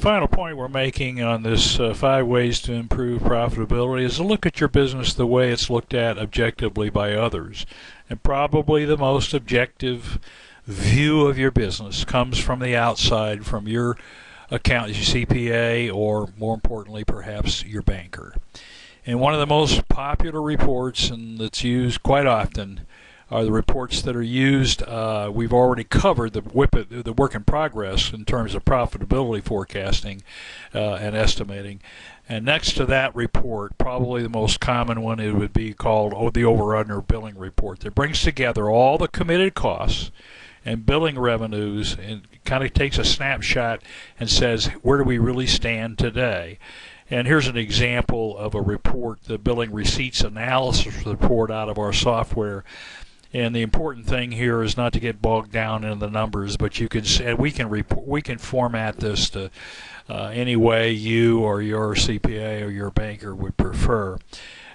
Final point we're making on this 5 ways to improve profitability is to look at your business the way it's looked at objectively by others. And probably the most objective view of your business comes from the outside, from your accountant, your CPA, or more importantly perhaps your banker. And one of the most popular reports, and that's used quite often, are the reports that are used. We've already covered the work in progress in terms of profitability forecasting and estimating. And next to that report, probably the most common one, it would be called the over-under billing report, that brings together all the committed costs and billing revenues and kind of takes a snapshot and says, where do we really stand today? And here's an example of a report, the billing receipts analysis report out of our software. And the important thing here is not to get bogged down in the numbers, but we can format this to any way you or your CPA or your banker would prefer.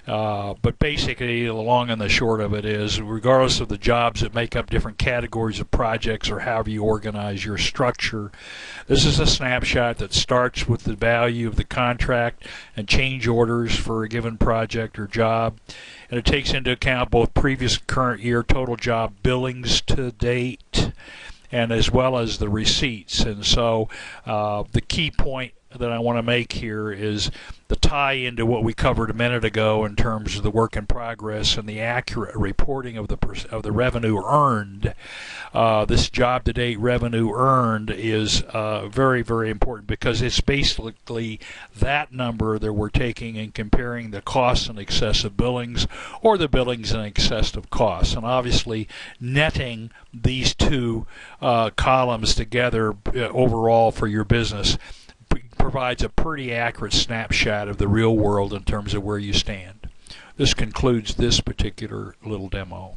But basically, the long and the short of it is, regardless of the jobs that make up different categories of projects or however you organize your structure, this is a snapshot that starts with the value of the contract and change orders for a given project or job. And it takes into account both previous and current year total job billings to date, and as well as the receipts. And so the key point that I want to make here is the tie into what we covered a minute ago in terms of the work in progress and the accurate reporting of the revenue earned. This job to date revenue earned is very, very important, because it's basically that number that we're taking and comparing the costs in excess of billings or the billings in excess of costs, and obviously netting these two columns together overall for your business provides a pretty accurate snapshot of the real world in terms of where you stand. This concludes this particular little demo.